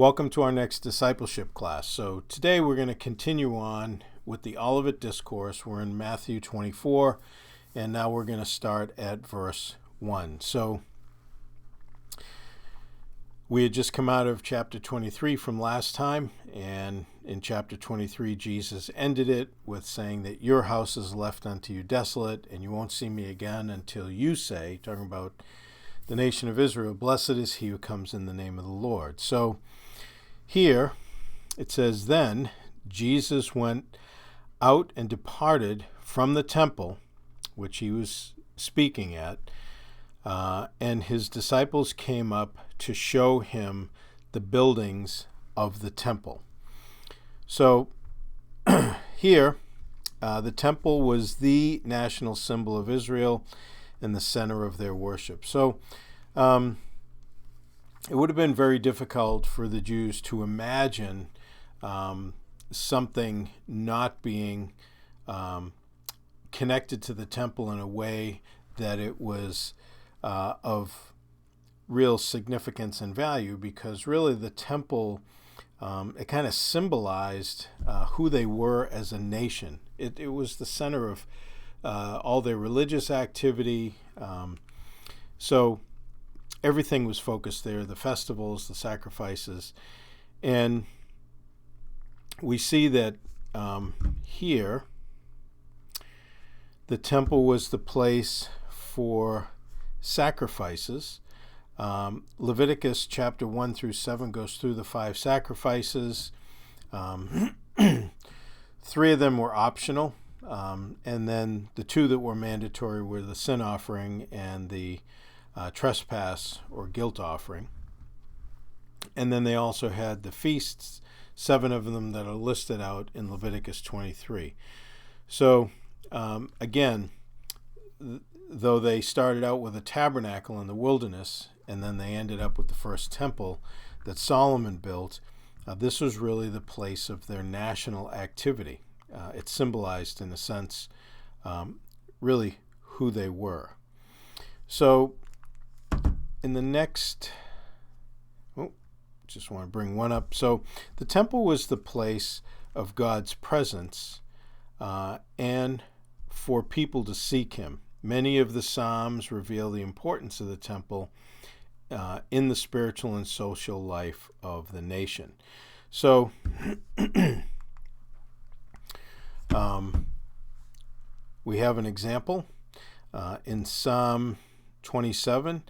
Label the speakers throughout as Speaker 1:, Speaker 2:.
Speaker 1: Welcome to our next discipleship class. So today we're going to continue on with the Olivet Discourse. We're in Matthew 24, and now we're going to start at verse 1. So we had just come out of chapter 23 from last time, and in chapter 23 Jesus ended it with saying that your house is left unto you desolate, and you won't see me again until you say, talking about the nation of Israel, blessed is he who comes in the name of the Lord. So here it says, then Jesus went out and departed from the temple, which he was speaking at, and his disciples came up to show him the buildings of the temple. So here, the temple was the national symbol of Israel and the center of their worship. So it would have been very difficult for the Jews to imagine something not being connected to the temple in a way that it was of real significance and value, because really the temple, it kind of symbolized who they were as a nation. It was the center of all their religious activity. So everything was focused there, the festivals, the sacrifices. And we see that here, the temple was the place for sacrifices. Leviticus chapter 1 through 7 goes through the 5 sacrifices. 3 of them were optional. And then the 2 that were mandatory were the sin offering and the trespass or guilt offering. And then they also had the feasts, 7 of them that are listed out in Leviticus 23. So again, though they started out with a tabernacle in the wilderness, and then they ended up with the first temple that Solomon built, this was really the place of their national activity. It symbolized, in a sense, really who they were. So in the next, just want to bring one up. So the temple was the place of God's presence and for people to seek him. Many of the Psalms reveal the importance of the temple in the spiritual and social life of the nation. So we have an example in Psalm 27.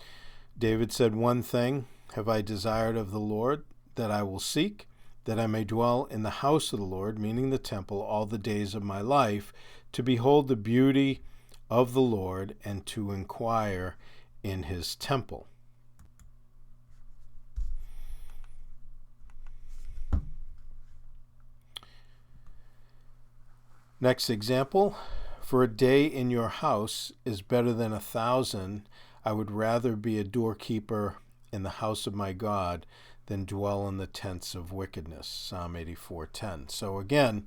Speaker 1: David said, one thing have I desired of the Lord, that I will seek, that I may dwell in the house of the Lord, meaning the temple, all the days of my life, to behold the beauty of the Lord and to inquire in his temple. Next example, for a day in your house is better than 1,000. I would rather be a doorkeeper in the house of my God than dwell in the tents of wickedness. Psalm 84:10. So again,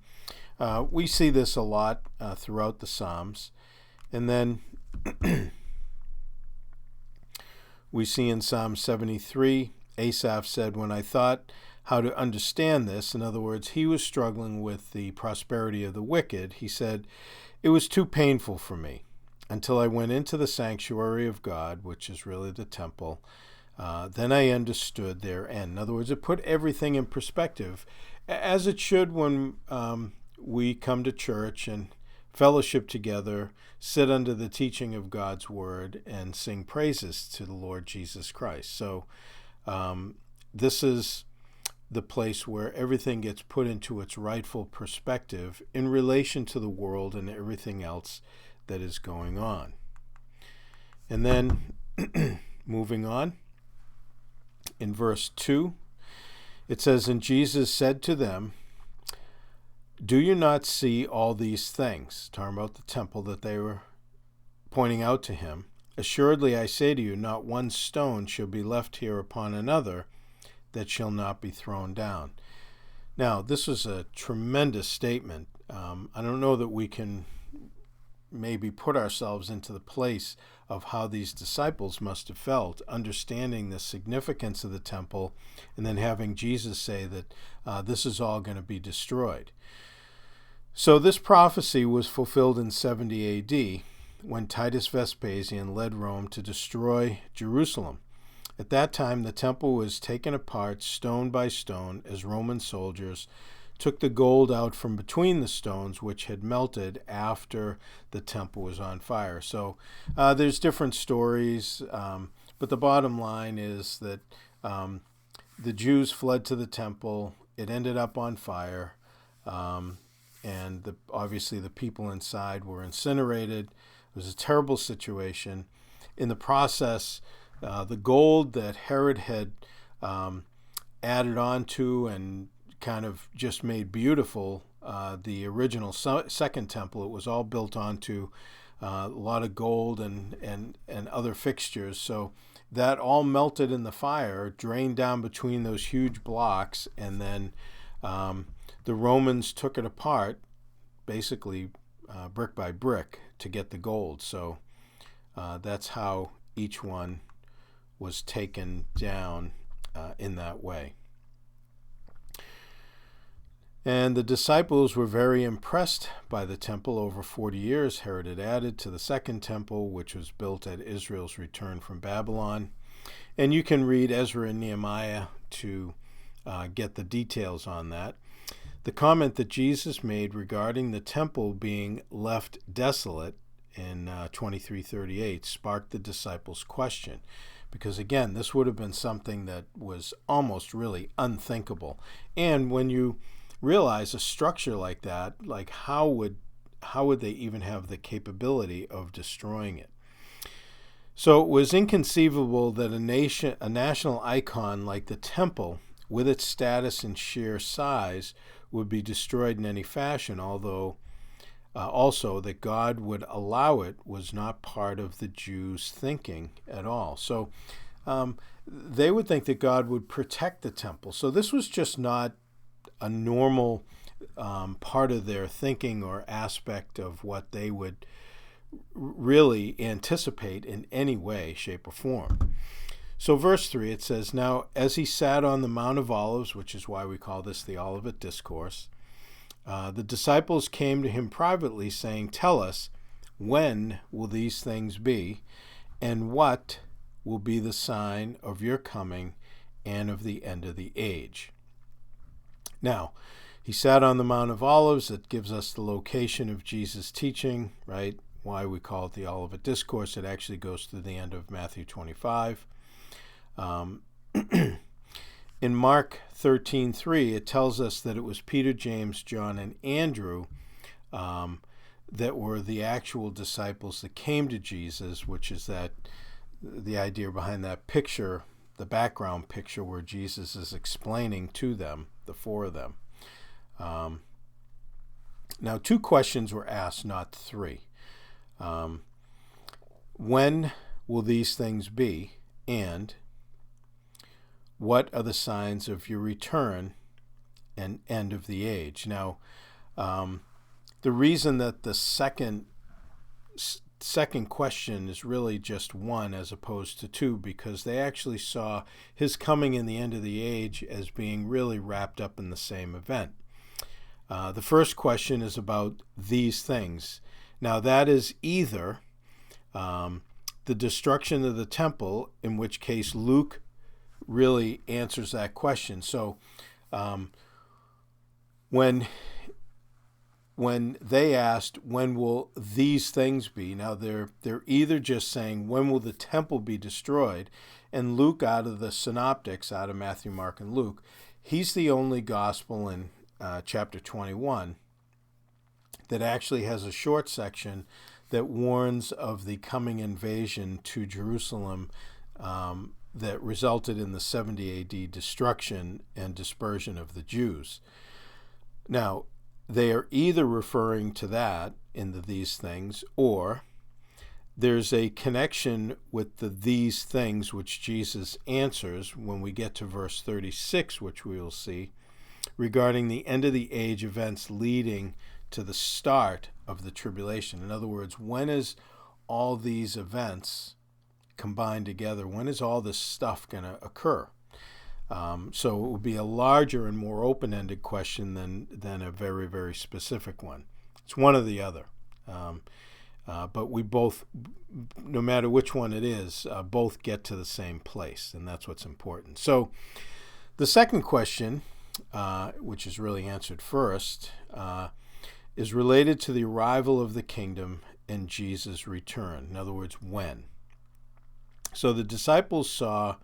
Speaker 1: we see this a lot throughout the Psalms. And then we see in Psalm 73, Asaph said, when I thought how to understand this, in other words, he was struggling with the prosperity of the wicked, he said, it was too painful for me until I went into the sanctuary of God, which is really the temple. Then I understood their end. In other words, it put everything in perspective, as it should when we come to church and fellowship together, sit under the teaching of God's word, and sing praises to the Lord Jesus Christ. So this is the place where everything gets put into its rightful perspective in relation to the world and everything else that is going on. And then moving on, in verse 2, it says, and Jesus said to them, do you not see all these things? Talking about the temple that they were pointing out to him. Assuredly I say to you, not one stone shall be left here upon another that shall not be thrown down. Now, this was a tremendous statement. I don't know that we can maybe put ourselves into the place of how these disciples must have felt, understanding the significance of the temple, and then having Jesus say that this is all going to be destroyed. So this prophecy was fulfilled in 70 A.D., when Titus Vespasian led Rome to destroy Jerusalem. At that time, the temple was taken apart stone by stone as Roman soldiers took the gold out from between the stones, which had melted after the temple was on fire. So there's different stories, but the bottom line is that the Jews fled to the temple. It ended up on fire, and obviously the people inside were incinerated. It was a terrible situation. In the process, the gold that Herod had added on to and kind of just made beautiful the original second temple, it was all built onto a lot of gold and other fixtures. So that all melted in the fire, drained down between those huge blocks, and then the Romans took it apart, basically brick by brick, to get the gold. So that's how each one was taken down in that way. And the disciples were very impressed by the temple. Over 40 years, Herod had added to the second temple, which was built at Israel's return from Babylon. And you can read Ezra and Nehemiah to get the details on that. The comment that Jesus made regarding the temple being left desolate in 23:38 sparked the disciples' question. Because again, this would have been something that was almost really unthinkable. And when you realize a structure like that, like how would they even have the capability of destroying it? So it was inconceivable that a national icon like the temple, with its status and sheer size, would be destroyed in any fashion, although also that God would allow it was not part of the Jews' thinking at all. So they would think that God would protect the temple. So this was just not a normal part of their thinking or aspect of what they would really anticipate in any way, shape, or form. So verse 3, it says, "Now as he sat on the Mount of Olives," which is why we call this the Olivet Discourse, "the disciples came to him privately, saying, 'Tell us, when will these things be, and what will be the sign of your coming and of the end of the age?'" Now, he sat on the Mount of Olives. It gives us the location of Jesus' teaching, right? Why we call it the Olivet Discourse. It actually goes through the end of Matthew 25. In Mark 13:3, it tells us that it was Peter, James, John, and Andrew that were the actual disciples that came to Jesus, which is the idea behind that picture, the background picture where Jesus is explaining to them, the four of them. Now, 2 questions were asked, not 3. When will these things be? And what are the signs of your return and end of the age? Now, the reason that the second question is really just 1 as opposed to 2, because they actually saw his coming and the end of the age as being really wrapped up in the same event. The first question is about these things. Now, that is either the destruction of the temple, in which case Luke really answers that question. So when they asked, when will these things be? Now, they're either just saying, when will the temple be destroyed? And Luke, out of the synoptics, out of Matthew, Mark, and Luke, he's the only gospel in chapter 21 that actually has a short section that warns of the coming invasion to Jerusalem that resulted in the 70 A.D. destruction and dispersion of the Jews. Now, they are either referring to that in these things, or there's a connection with these things which Jesus answers when we get to verse 36, which we will see, regarding the end of the age events leading to the start of the tribulation. In other words, when is all these events combined together? When is all this stuff going to occur? So it would be a larger and more open-ended question than a very, very specific one. It's one or the other. But we both, no matter which one it is, both get to the same place, and that's what's important. So the second question, which is really answered first, is related to the arrival of the kingdom and Jesus' return. In other words, when. So the disciples saw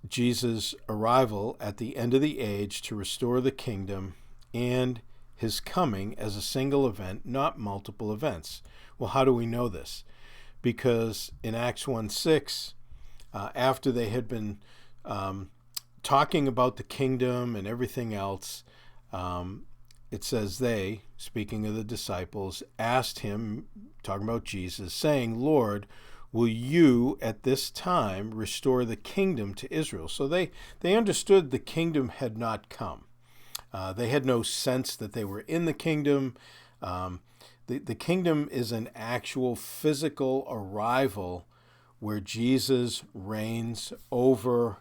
Speaker 1: Jesus' arrival at the end of the age to restore the kingdom and his coming as a single event, not multiple events. Well, how do we know this? Because in Acts 1:6, after they had been talking about the kingdom and everything else, it says they, speaking of the disciples, asked him, talking about Jesus, saying, "Lord, will you at this time restore the kingdom to Israel?" So they understood the kingdom had not come. They had no sense that they were in the kingdom. The kingdom is an actual physical arrival where Jesus reigns over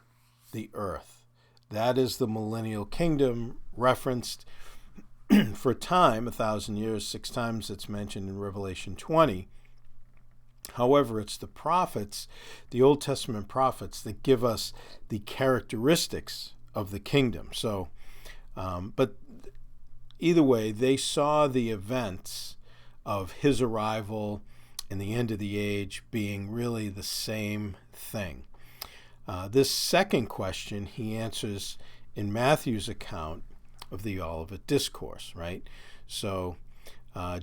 Speaker 1: the earth. That is the millennial kingdom referenced for time, 1,000 years, 6 times it's mentioned in Revelation 20. However, it's the prophets, the Old Testament prophets, that give us the characteristics of the kingdom. So, but either way, they saw the events of his arrival and the end of the age being really the same thing. This second question he answers in Matthew's account of the Olivet Discourse, right? So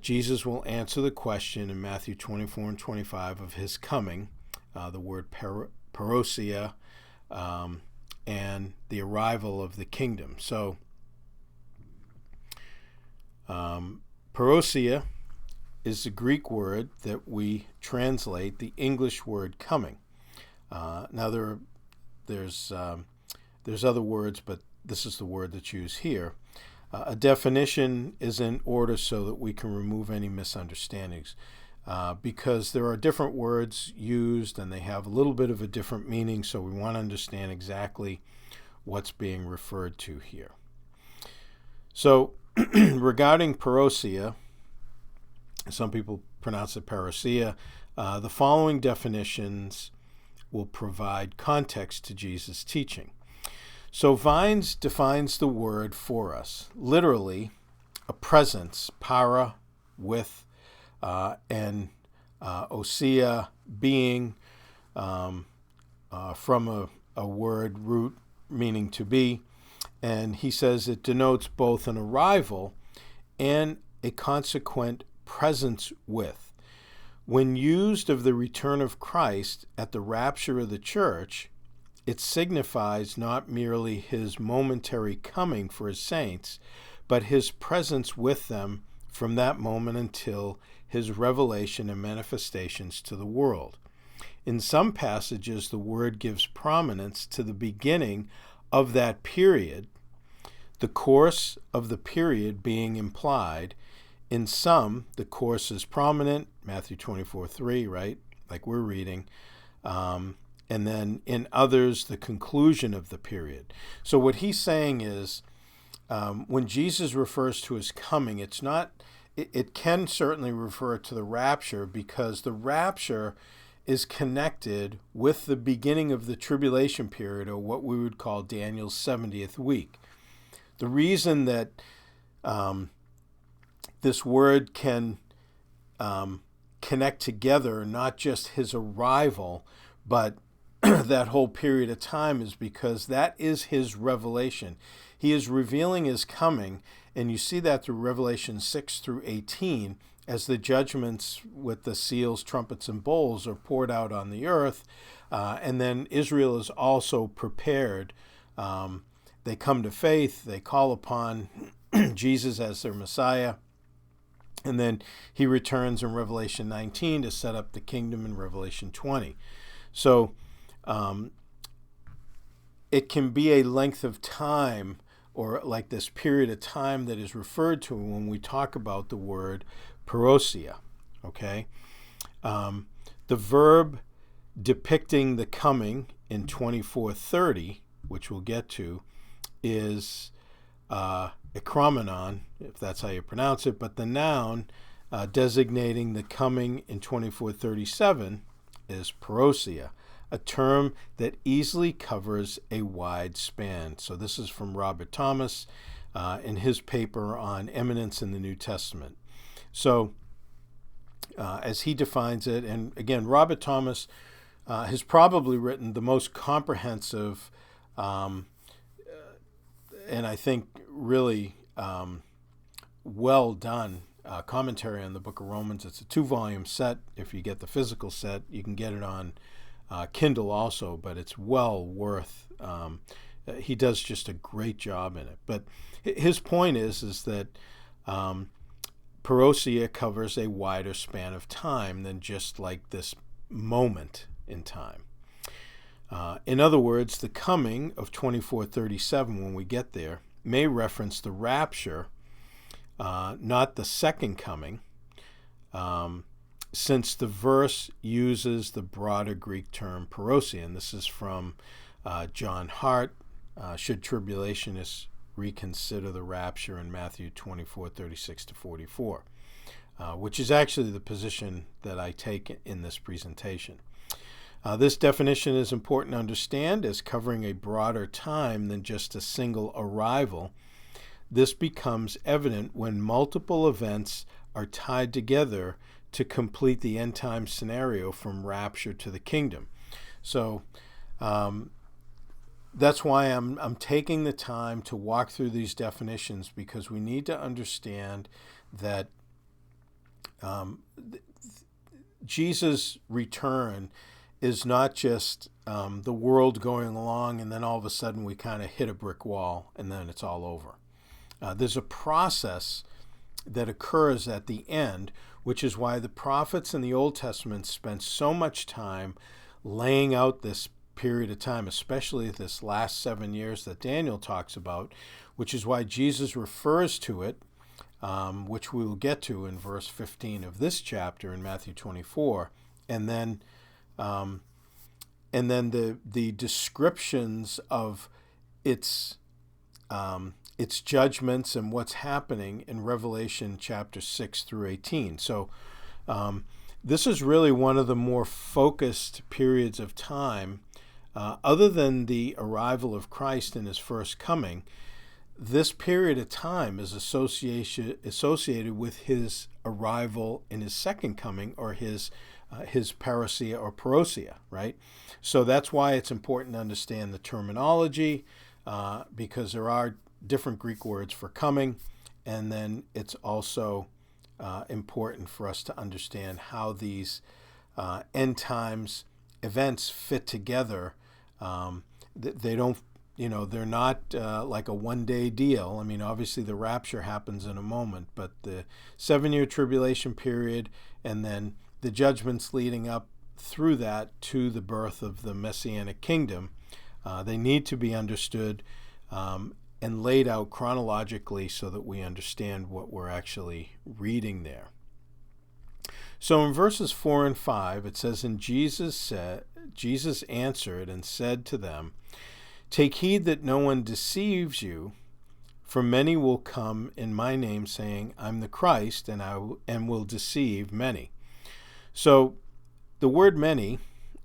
Speaker 1: Jesus will answer the question in Matthew 24 and 25 of his coming, the word parousia, and the arrival of the kingdom. So parousia is the Greek word that we translate the English word coming. Now there's other words, but this is the word that's used here. A definition is in order so that we can remove any misunderstandings, because there are different words used and they have a little bit of a different meaning, so we want to understand exactly what's being referred to here. So regarding parousia, some people pronounce it parousia, the following definitions will provide context to Jesus' teaching. So Vines defines the word for us, literally a presence, para, with, and ousia, being, from a word root meaning to be. And he says it denotes both an arrival and a consequent presence with. When used of the return of Christ at the rapture of the church, it signifies not merely his momentary coming for his saints, but his presence with them from that moment until his revelation and manifestations to the world. In some passages, the word gives prominence to the beginning of that period, the course of the period being implied. In some, the course is prominent, Matthew 24:3, right, like we're reading, and then in others, the conclusion of the period. So what he's saying is, when Jesus refers to his coming, it can certainly refer to the rapture, because the rapture is connected with the beginning of the tribulation period, or what we would call Daniel's 70th week. The reason that this word can connect together not just his arrival, but that whole period of time, is because that is his revelation. He is revealing his coming, and you see that through Revelation 6 through 18, as the judgments with the seals, trumpets, and bowls are poured out on the earth, and then Israel is also prepared. They come to faith, they call upon Jesus as their Messiah, and then he returns in Revelation 19 to set up the kingdom in Revelation 20. So it can be a length of time or like this period of time that is referred to when we talk about the word parousia. Okay? The verb depicting the coming in 24:30, which we'll get to, is ekromenon, if that's how you pronounce it, but the noun designating the coming in 24:37 is parousia, a term that easily covers a wide span. So this is from Robert Thomas in his paper on eminence in the New Testament. So as he defines it, and again, Robert Thomas has probably written the most comprehensive and I think really well done commentary on the book of Romans. It's a 2-volume set. If you get the physical set, you can get it on Kindle also, but it's well worth. He does just a great job in it. But his point is that parousia covers a wider span of time than just like this moment in time. In other words, the coming of 24:37, when we get there, may reference the rapture, not the second coming, since the verse uses the broader Greek term parousia. And this is from John Hart, should tribulationists reconsider the rapture in Matthew 24:36-44, which is actually the position that I take in this presentation. This definition is important to understand as covering a broader time than just a single arrival. This becomes evident when multiple events are tied together to complete the end time scenario from rapture to the kingdom. So that's why I'm taking the time to walk through these definitions, because we need to understand that Jesus' return is not just the world going along and then all of a sudden we kind of hit a brick wall and then it's all over. There's a process that occurs at the end, which is why the prophets in the Old Testament spent so much time laying out this period of time, especially this last 7 years that Daniel talks about, which is why Jesus refers to it, which we will get to in verse 15 of this chapter in Matthew 24, and then the descriptions of its judgments and what's happening in Revelation chapter 6 through 18. So this is really one of the more focused periods of time. Other than the arrival of Christ in his first coming, this period of time is associated with his arrival in his second coming, or his parousia or parousia, right? So that's why it's important to understand the terminology, because there are different Greek words for coming, and then it's also important for us to understand how these end times events fit together. They don't, they're not like a one-day deal. I mean, obviously the rapture happens in a moment, but the 7-year tribulation period and then the judgments leading up through that to the birth of the Messianic kingdom, they need to be understood and laid out chronologically so that we understand what we're actually reading there. So in verses 4 and 5, it says, "And Jesus answered and said to them, Take heed that no one deceives you, for many will come in my name, saying, I'm the Christ, and will deceive many." So the word many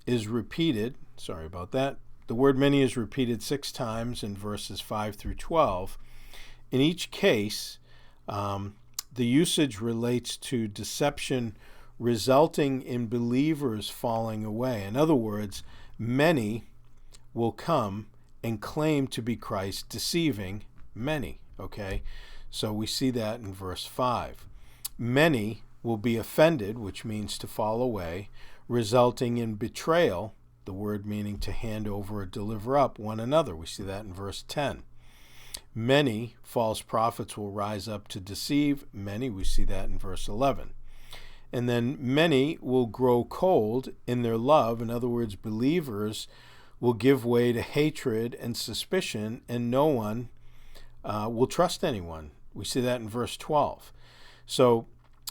Speaker 1: is repeated, sorry about that, the word many is repeated 6 times in verses 5 through 12. In each case, the usage relates to deception resulting in believers falling away. In other words, many will come and claim to be Christ, deceiving many, okay? So we see that in verse 5. Many will be offended, which means to fall away, resulting in betrayal, the word meaning to hand over or deliver up one another. We see that in verse 10. Many false prophets will rise up to deceive many. We see that in verse 11. And then many will grow cold in their love. In other words, believers will give way to hatred and suspicion, and no one will trust anyone. We see that in verse 12. So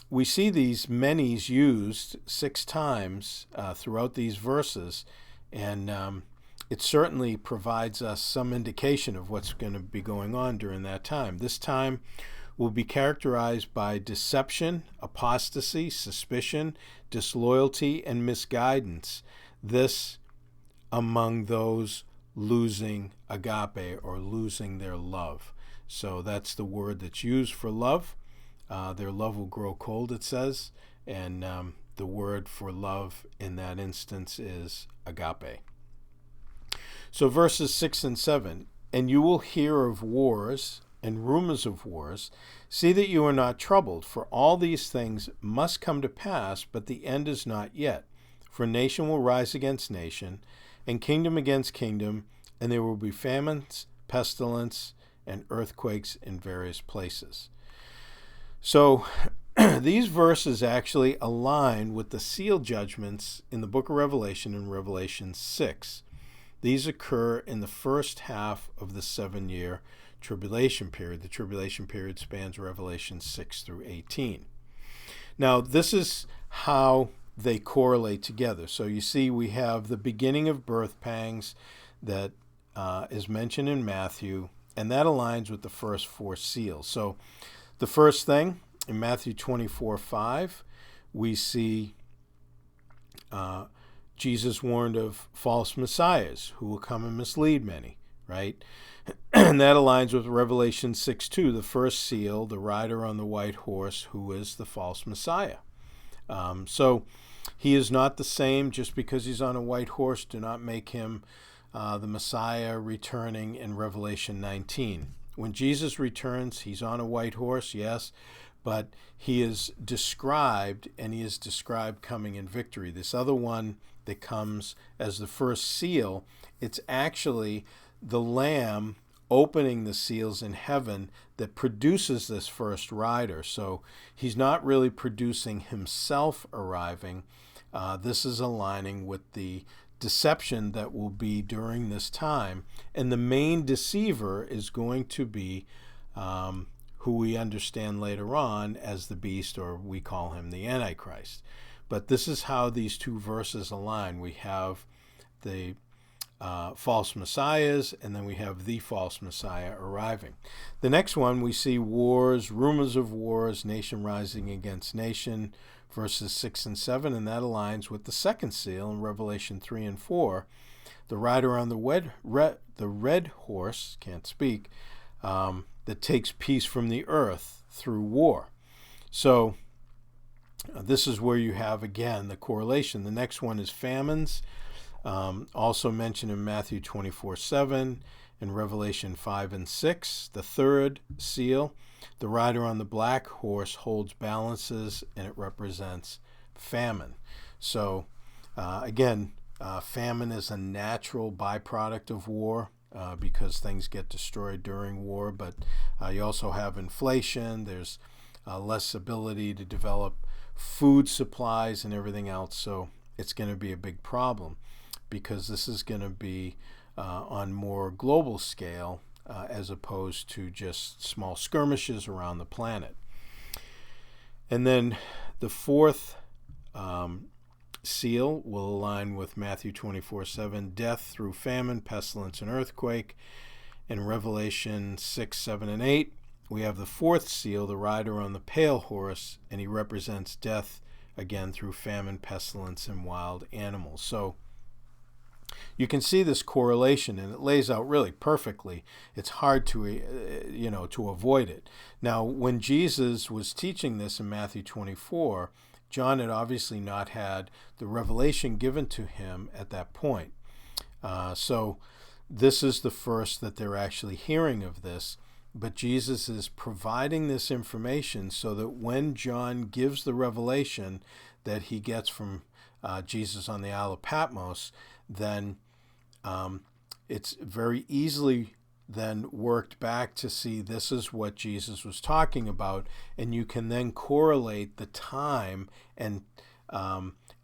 Speaker 1: we see these manys used 6 times throughout these verses, and it certainly provides us some indication of what's going to be going on during that time. This time will be characterized by deception, apostasy, suspicion, disloyalty, and misguidance. This among those losing agape, or losing their love. So that's the word that's used for love. Their love will grow cold, it says, and the word for love in that instance is agape. So verses 6 and 7, and you will hear of wars and rumors of wars. See that you are not troubled, for all these things must come to pass, but the end is not yet. For nation will rise against nation, and kingdom against kingdom, and there will be famines, pestilence, and earthquakes in various places. So these verses actually align with the seal judgments in the book of Revelation in Revelation 6. These occur in the first half of the 7-year tribulation period. The tribulation period spans Revelation 6 through 18. Now, this is how they correlate together. So you see we have the beginning of birth pangs that is mentioned in Matthew, and that aligns with the first 4 seals. So the first thing, in Matthew 24:5, we see Jesus warned of false messiahs who will come and mislead many, right? And that aligns with Revelation 6:2, the first seal, the rider on the white horse, who is the false messiah. So he is not the same just because he's on a white horse. Do not make him the Messiah returning in Revelation 19. When Jesus returns, he's on a white horse, yes, but he is described, and he is described coming in victory. This other one that comes as the first seal, it's actually the Lamb opening the seals in heaven that produces this first rider. So he's not really producing himself arriving. This is aligning with the deception that will be during this time. And the main deceiver is going to be who we understand later on as the beast, or we call him the Antichrist. But this is how these 2 verses align. We have the false messiahs, and then we have the false messiah arriving. The next one, we see wars, rumors of wars, nation rising against nation, verses 6 and 7, and that aligns with the second seal in Revelation 3 and 4. The rider on the red horse, can't speak, that takes peace from the earth through war. So this is where you have, again, the correlation. The next one is famines, also mentioned in Matthew 24:7 and Revelation 5 and 6. The third seal, the rider on the black horse holds balances, and it represents famine. So again, famine is a natural byproduct of war because things get destroyed during war, but you also have inflation. There's less ability to develop food supplies and everything else. So it's going to be a big problem because this is going to be on more global scale as opposed to just small skirmishes around the planet. And then the fourth seal will align with Matthew 24:7, death through famine, pestilence, and earthquake. In Revelation 6, 7, and 8, we have the fourth seal, the rider on the pale horse, and he represents death, again, through famine, pestilence, and wild animals. So you can see this correlation, and it lays out really perfectly. It's hard to, to avoid it. Now, when Jesus was teaching this in Matthew 24, John had obviously not had the revelation given to him at that point. So this is the first that they're actually hearing of this. But Jesus is providing this information so that when John gives the revelation that he gets from Jesus on the Isle of Patmos, then it's very easily then worked back to see this is what Jesus was talking about, and you can then correlate the time and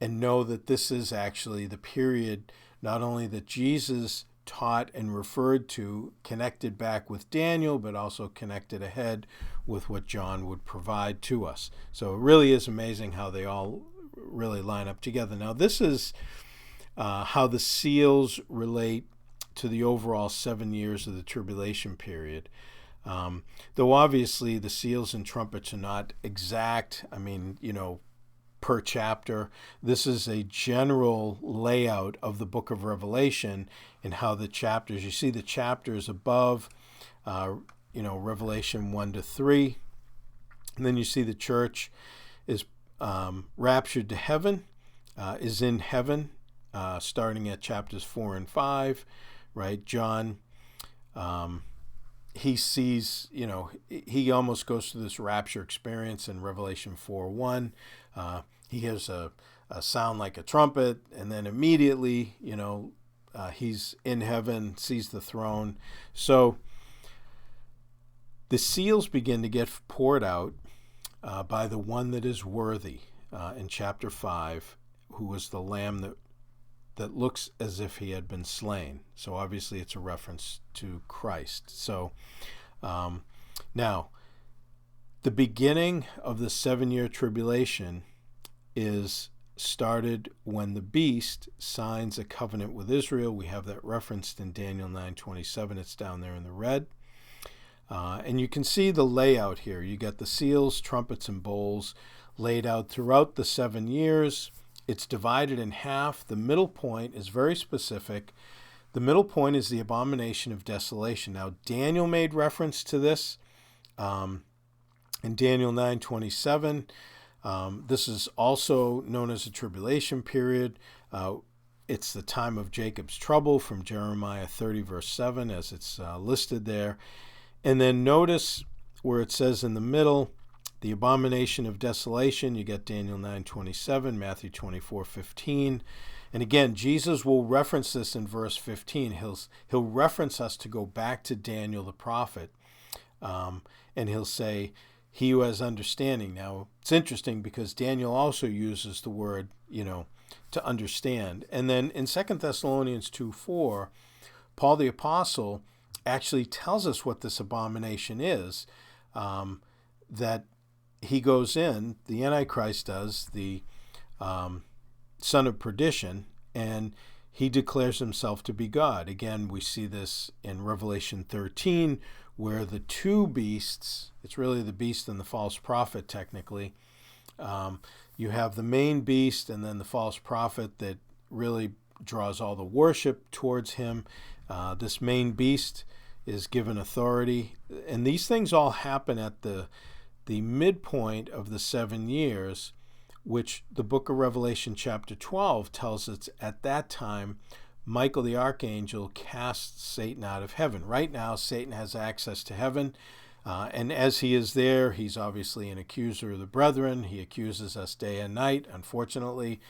Speaker 1: know that this is actually the period not only that Jesus taught and referred to, connected back with Daniel, but also connected ahead with what John would provide to us. So it really is amazing how they all really line up together. Now, this is how the seals relate to the overall 7 years of the tribulation period. Though obviously the seals and trumpets are not exact, per chapter. This is a general layout of the book of Revelation and how the chapters, you see the chapters above, Revelation 1 to 3. And then you see the church is raptured to heaven, is in heaven, starting at chapters 4 and 5, right? John, he sees, he almost goes through this rapture experience in Revelation 4:1. He hears a sound like a trumpet, and then immediately, he's in heaven, sees the throne. So the seals begin to get poured out by the one that is worthy in chapter 5, who was the lamb that looks as if he had been slain. So obviously it's a reference to Christ. So now, the beginning of the 7-year tribulation is started when the beast signs a covenant with Israel. We have that referenced in Daniel 9:27. It's down there in the red. And you can see the layout here. You got the seals, trumpets, and bowls laid out throughout the 7 years. It's divided in half. The middle point is very specific. The middle point is the Abomination of Desolation. Now, Daniel made reference to this in Daniel 9:27. This is also known as the Tribulation Period. It's the time of Jacob's trouble from Jeremiah 30, verse 7, as it's listed there. And then notice where it says in the middle, the Abomination of Desolation. You get Daniel 9:27, Matthew 24:15. And again, Jesus will reference this in verse 15. He'll reference us to go back to Daniel the prophet, and he'll say, he who has understanding. Now, it's interesting because Daniel also uses the word, to understand. And then in 2 Thessalonians 2:4, Paul the Apostle actually tells us what this abomination is, that he goes in, the Antichrist does, the son of perdition, and he declares himself to be God. Again, we see this in Revelation 13, where the two beasts, it's really the beast and the false prophet technically, you have the main beast and then the false prophet that really draws all the worship towards him. This main beast is given authority, and these things all happen at the midpoint of the 7 years, which the book of Revelation chapter 12 tells us at that time Michael the Archangel casts Satan out of heaven. Right now, Satan has access to heaven, and as he is there, he's obviously an accuser of the brethren. He accuses us day and night. Unfortunately,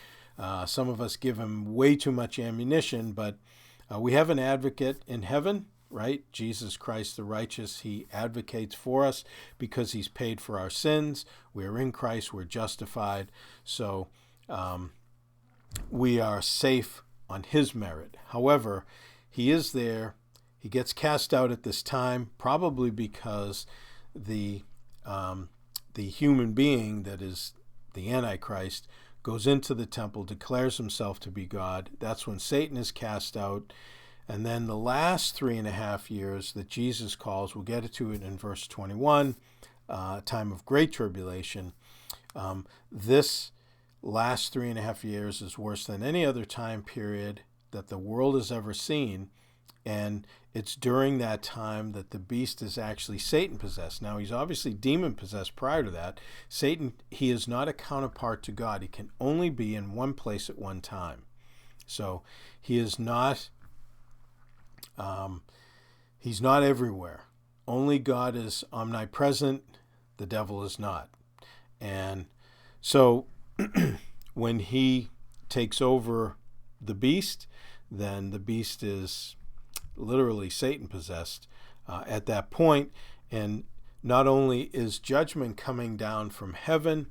Speaker 1: some of us give him way too much ammunition, but we have an advocate in heaven, right? Jesus Christ the righteous. He advocates for us because he's paid for our sins. We're in Christ. We're justified. So we are safe on his merit. However, he is there. He gets cast out at this time, probably because the human being that is the Antichrist goes into the temple, declares himself to be God. That's when Satan is cast out. And then the last 3.5 years that Jesus calls, we'll get to it in verse 21, time of great tribulation. This last 3.5 years is worse than any other time period that the world has ever seen. And it's during that time that the beast is actually Satan-possessed. Now, he's obviously demon-possessed prior to that. Satan, he is not a counterpart to God. He can only be in one place at one time. So he is not, he's not everywhere. Only God is omnipresent. The devil is not. And so when he takes over the beast, then the beast is literally Satan-possessed at that point. And not only is judgment coming down from heaven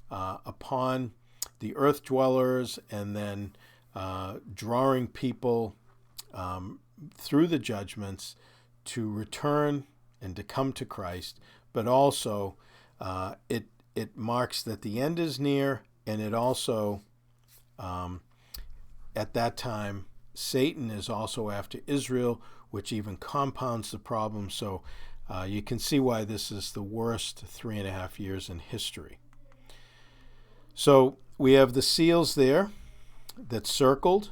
Speaker 1: upon the earth dwellers and then drawing people through the judgments to return and to come to Christ, but also it marks that the end is near, and it also, at that time, Satan is also after Israel, which even compounds the problem. So you can see why this is the worst 3.5 years in history. So we have the seals there that's circled.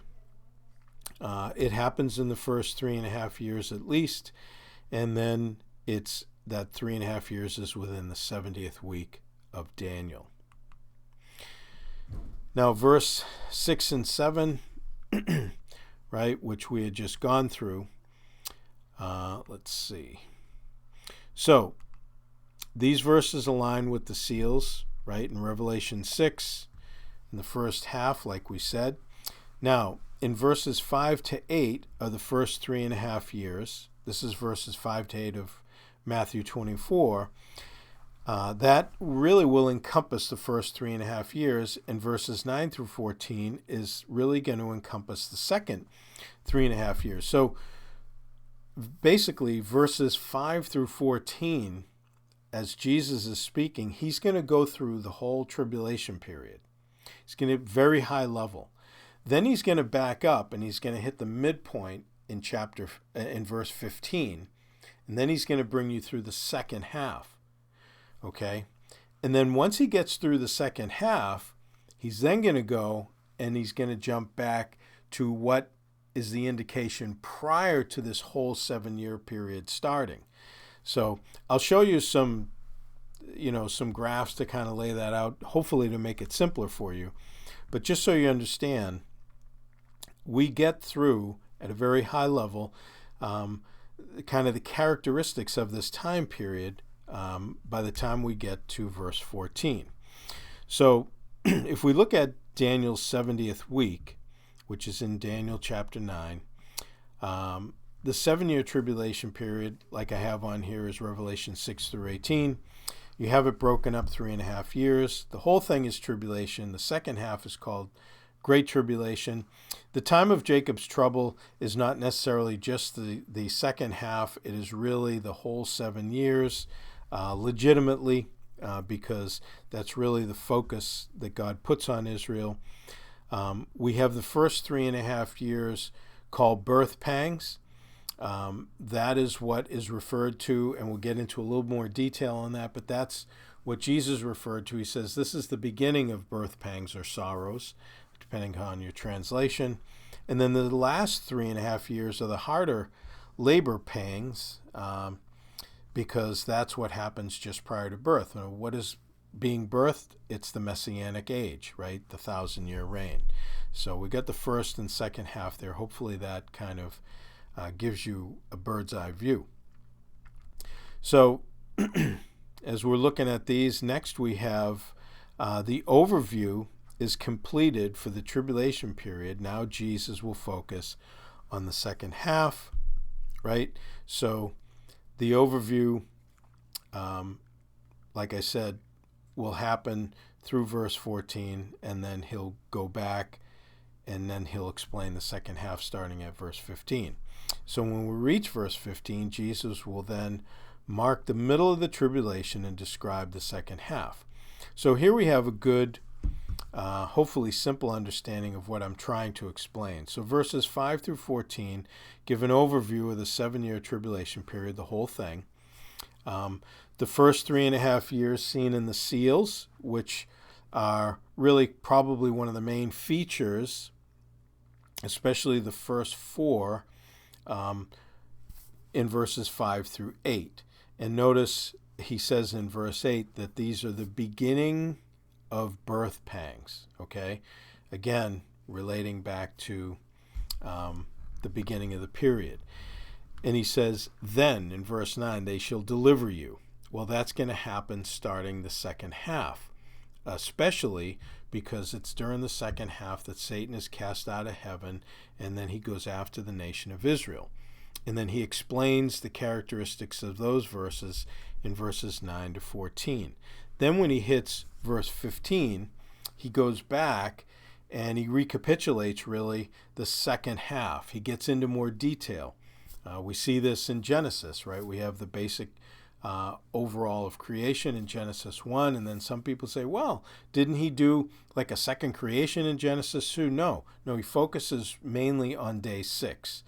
Speaker 1: It happens in the first 3.5 years at least, and then it's that 3.5 years is within the 70th week of Daniel. Now, verse 6 and 7, right, which we had just gone through. Let's see. So, these verses align with the seals, right, in Revelation 6, in the first half, like we said. Now, in verses 5 to 8 are the first 3.5 years. This is verses 5 to 8 of Matthew 24. That really will encompass the first 3.5 years, and verses 9 through 14 is really going to encompass the second 3.5 years. So basically, verses 5 through 14, as Jesus is speaking, he's going to go through the whole tribulation period. He's going to very high level. Then he's going to back up, and he's going to hit the midpoint in verse 15, and then he's going to bring you through the second half. Okay? And then once he gets through the second half, he's then going to go and he's going to jump back to what is the indication prior to this whole 7-year period starting. So I'll show you some graphs to kind of lay that out, hopefully to make it simpler for you. But just so you understand, we get through at a very high level kind of the characteristics of this time period by the time we get to verse 14. So if we look at Daniel's 70th week, which is in Daniel chapter 9, the 7-year tribulation period, like I have on here, is Revelation 6 through 18. You have it broken up 3.5 years. The whole thing is tribulation. The second half is called Great Tribulation. The time of Jacob's trouble is not necessarily just the second half. It is really the whole 7 years, legitimately, because that's really the focus that God puts on Israel. We have the first 3.5 years called birth pangs. That is what is referred to, and we'll get into a little more detail on that, but that's what Jesus referred to. He says this is the beginning of birth pangs or sorrows, depending on your translation. And then the last 3.5 years are the harder labor pangs, because that's what happens just prior to birth. Now, what is being birthed? It's the Messianic age, right? The 1,000-year reign. So we got the first and second half there. Hopefully that kind of gives you a bird's eye view. So as we're looking at these, next we have the overview is completed for the tribulation period. Now Jesus will focus on the second half, right? So the overview, like I said, will happen through verse 14, and then he'll go back, and then he'll explain the second half starting at verse 15. So when we reach verse 15, Jesus will then mark the middle of the tribulation and describe the second half. So here we have a good, hopefully simple understanding of what I'm trying to explain. So verses 5 through 14 give an overview of the 7-year tribulation period, the whole thing. The first 3.5 years seen in the seals, which are really probably one of the main features, especially the first 4 in verses 5 through 8. And notice he says in verse 8 that these are the beginning of birth pangs, okay? Again, relating back to the beginning of the period. And he says, then, in verse 9, they shall deliver you. Well, that's going to happen starting the second half, especially because it's during the second half that Satan is cast out of heaven, and then he goes after the nation of Israel. And then he explains the characteristics of those verses in verses 9 to 14. Then when he hits verse 15, he goes back and he recapitulates really the second half. He gets into more detail. We see this in Genesis, right? We have the basic overall of creation in Genesis 1, and then some people say, well, didn't he do like a second creation in Genesis 2? No, he focuses mainly on day 6.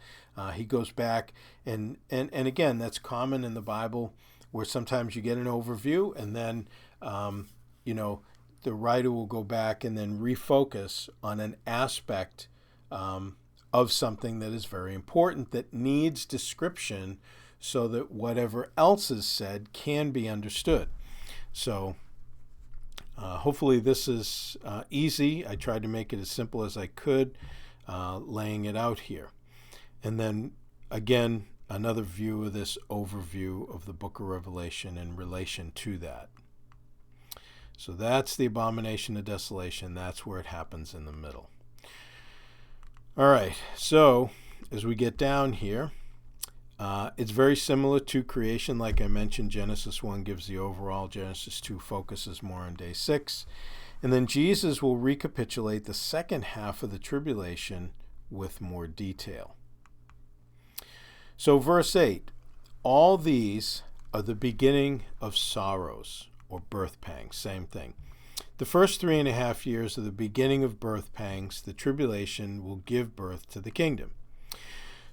Speaker 1: He goes back, and again, that's common in the Bible, where sometimes you get an overview, and then, the writer will go back and then refocus on an aspect of something that is very important, that needs description, so that whatever else is said can be understood. So hopefully this is easy. I tried to make it as simple as I could, laying it out here. And then again, another view of this overview of the book of Revelation in relation to that. So that's the Abomination of Desolation. That's where it happens in the middle. All right, so as we get down here, it's very similar to creation. Like I mentioned, Genesis 1 gives the overall. Genesis 2 focuses more on day 6. And then Jesus will recapitulate the second half of the tribulation with more detail. So verse 8, all these are the beginning of sorrows, or birth pangs, same thing. The first 3.5 years are the beginning of birth pangs. The tribulation will give birth to the kingdom.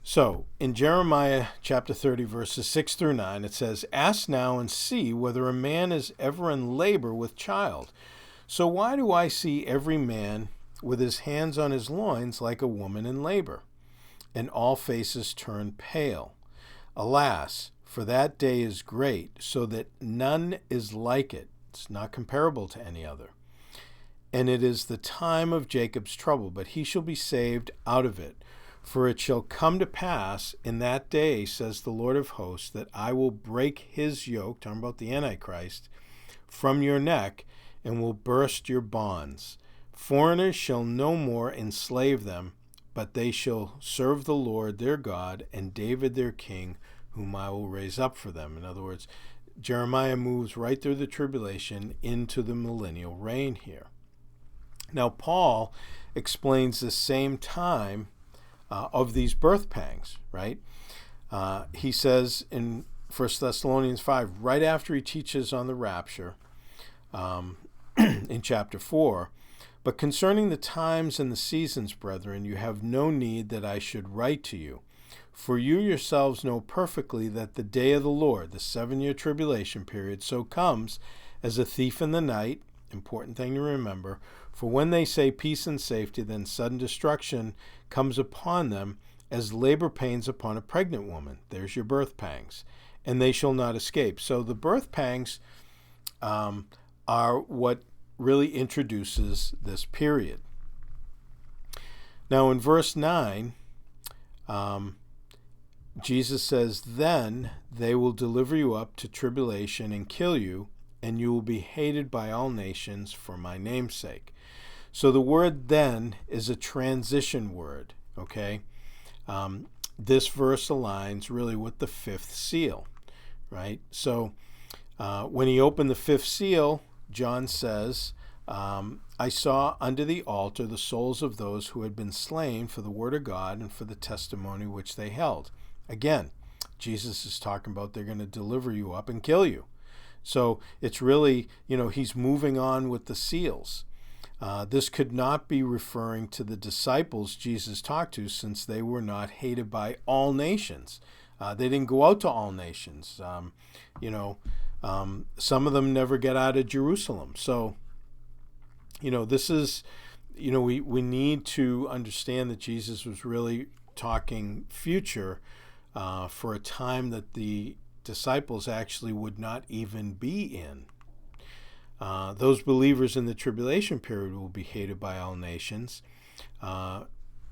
Speaker 1: So, in Jeremiah chapter 30, verses 6 through 9, it says, ask now and see whether a man is ever in labor with child. So why do I see every man with his hands on his loins like a woman in labor, and all faces turn pale? Alas, for that day is great, so that none is like it. It's not comparable to any other. And it is the time of Jacob's trouble, but he shall be saved out of it. For it shall come to pass in that day, says the Lord of hosts, that I will break his yoke, talking about the Antichrist, from your neck, and will burst your bonds. Foreigners shall no more enslave them, but they shall serve the Lord their God, and David their king, whom I will raise up for them. In other words, Jeremiah moves right through the tribulation into the millennial reign here. Now, Paul explains the same time of these birth pangs, right? He says in 1 Thessalonians 5, right after he teaches on the rapture, in chapter 4, but concerning the times and the seasons, brethren, you have no need that I should write to you. For you yourselves know perfectly that the day of the Lord, the 7-year tribulation period, so comes as a thief in the night. Important thing to remember. For when they say peace and safety, then sudden destruction comes upon them as labor pains upon a pregnant woman. There's your birth pangs. And they shall not escape. So the birth pangs are what really introduces this period. Now in verse 9, Jesus says, then they will deliver you up to tribulation and kill you, and you will be hated by all nations for my name's sake. So the word then is a transition word, okay? This verse aligns really with the 5th seal, right? So when he opened the 5th seal, John says, I saw under the altar the souls of those who had been slain for the word of God and for the testimony which they held. Again, Jesus is talking about they're going to deliver you up and kill you. So it's really, he's moving on with the seals. This could not be referring to the disciples Jesus talked to, since they were not hated by all nations. They didn't go out to all nations. Some of them never get out of Jerusalem. So, this is, we need to understand that Jesus was really talking future for a time that the disciples actually would not even be in. Those believers in the tribulation period will be hated by all nations.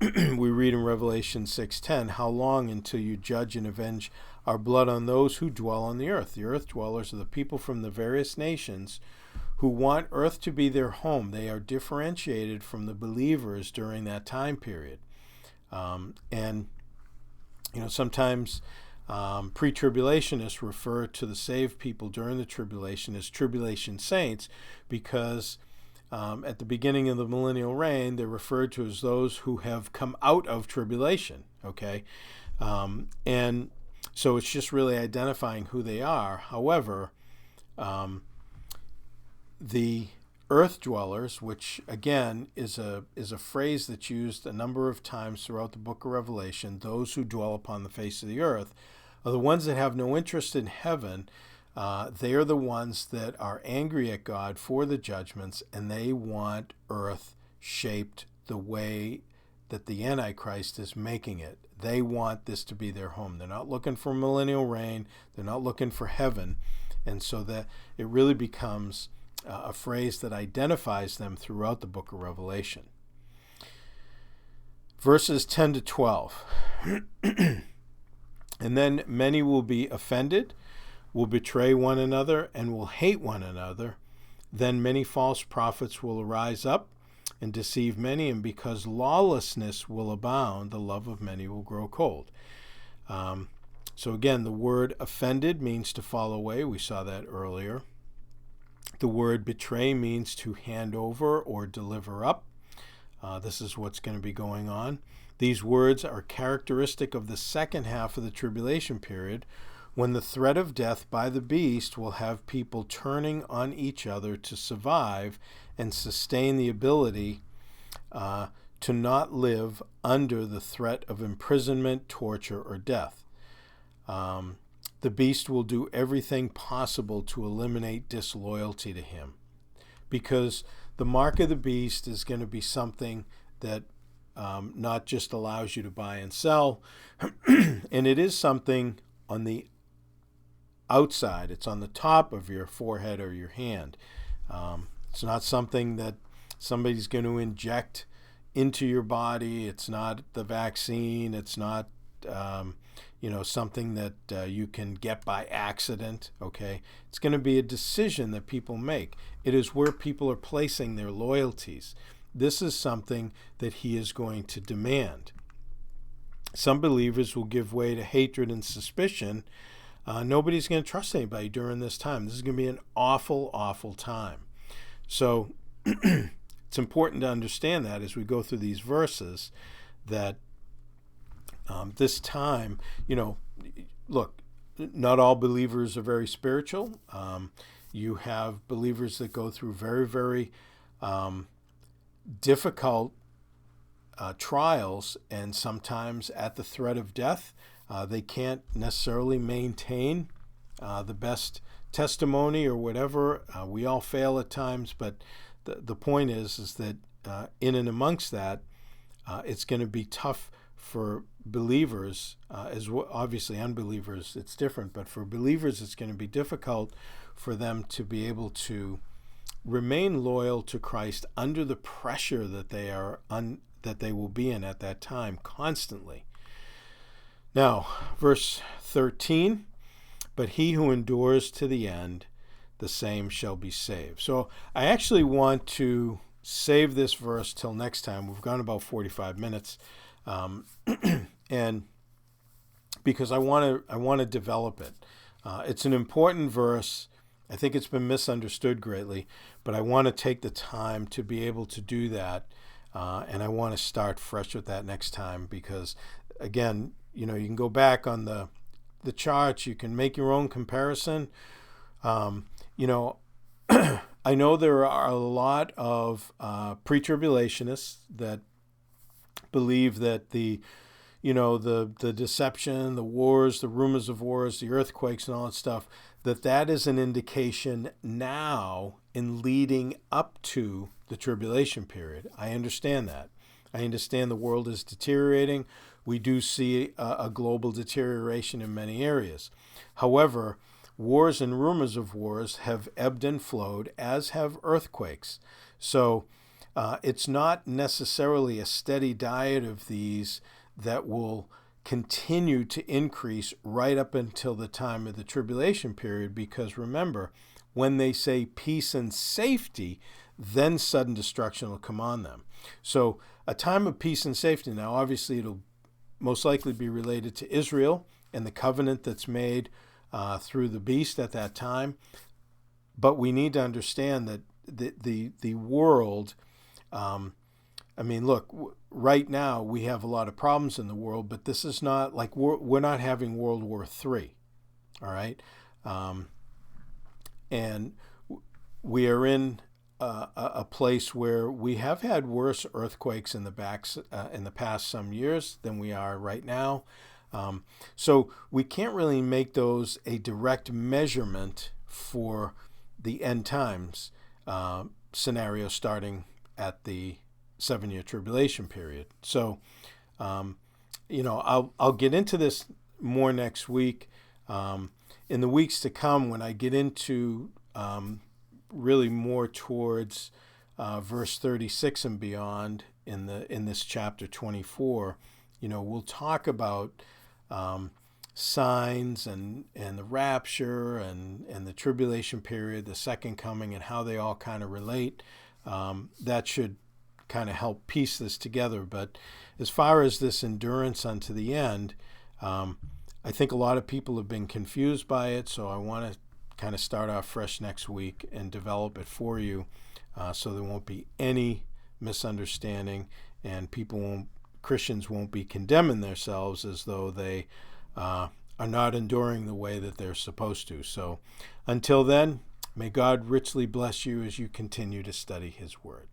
Speaker 1: We read in Revelation 6:10, how long until you judge and avenge our blood on those who dwell on the earth? The earth dwellers are the people from the various nations who want earth to be their home. They are differentiated from the believers during that time period. Sometimes pre-tribulationists refer to the saved people during the tribulation as tribulation saints, because at the beginning of the millennial reign, they're referred to as those who have come out of tribulation, okay? And so it's just really identifying who they are. However, the earth dwellers, which again is a phrase that's used a number of times throughout the book of Revelation, those who dwell upon the face of the earth, are the ones that have no interest in heaven. They are the ones that are angry at God for the judgments, and they want earth shaped the way that the Antichrist is making it. They want this to be their home. They're not looking for millennial reign. They're not looking for heaven. And so that it really becomes a phrase that identifies them throughout the book of Revelation. Verses 10 to 12. And then many will be offended, will betray one another, and will hate one another. Then many false prophets will arise up and deceive many, and because lawlessness will abound, the love of many will grow cold. So again, the word offended means to fall away. We saw that earlier. The word betray means to hand over or deliver up. This is what's going to be going on. These words are characteristic of the second half of the tribulation period, when the threat of death by the beast will have people turning on each other to survive and sustain the ability to not live under the threat of imprisonment, torture, or death. The beast will do everything possible to eliminate disloyalty to him, because the mark of the beast is going to be something that not just allows you to buy and sell, and it is something on the outside. It's on the top of your forehead or your hand. It's not something that somebody's going to inject into your body. It's not the vaccine. It's not something that you can get by accident. Okay, it's going to be a decision that people make. It is where people are placing their loyalties. This is something that he is going to demand. Some believers will give way to hatred and suspicion. Nobody's going to trust anybody during this time. This is going to be an awful, awful time. So it's important to understand that as we go through these verses, that this time, look, not all believers are very spiritual. You have believers that go through very, very difficult trials, and sometimes at the threat of death, they can't necessarily maintain the best testimony or whatever. We all fail at times, but the point is that in and amongst that, it's going to be tough for believers, obviously unbelievers, it's different, but for believers, it's going to be difficult for them to be able to remain loyal to Christ under the pressure that they will be in at that time constantly. Now, verse 13, but he who endures to the end, the same shall be saved. So I actually want to save this verse till next time. We've gone about 45 minutes. And because I want to develop it. It's an important verse. I think it's been misunderstood greatly, but I want to take the time to be able to do that. And I want to start fresh with that next time, because again, you can go back on the charts, you can make your own comparison. I know there are a lot of pre-tribulationists that believe that the deception, the wars, the rumors of wars, the earthquakes and all that stuff, that is an indication now in leading up to the tribulation period. I understand that. I understand the world is deteriorating. We do see a global deterioration in many areas. However, wars and rumors of wars have ebbed and flowed, as have earthquakes. So it's not necessarily a steady diet of these that will continue to increase right up until the time of the tribulation period, because remember, when they say peace and safety, then sudden destruction will come on them. So a time of peace and safety, now obviously it'll most likely be related to Israel and the covenant that's made through the beast at that time. But we need to understand that the world I mean, look, right now we have a lot of problems in the world, but this is not like we're not having World War III, all right? And we are in a place where we have had worse earthquakes in the past some years than we are right now. So we can't really make those a direct measurement for the end times scenario starting at the 7-year tribulation period. So, I'll get into this more next week. In the weeks to come, when I get into really more towards verse 36 and beyond in this chapter 24, we'll talk about signs and the rapture and the tribulation period, the second coming, and how they all kind of relate. That should kind of help piece this together. But as far as this endurance unto the end, I think a lot of people have been confused by it, so I want to kind of start off fresh next week and develop it for you, so there won't be any misunderstanding, and Christians won't be condemning themselves as though they are not enduring the way that they're supposed to. So until then, may God richly bless you as you continue to study His Word.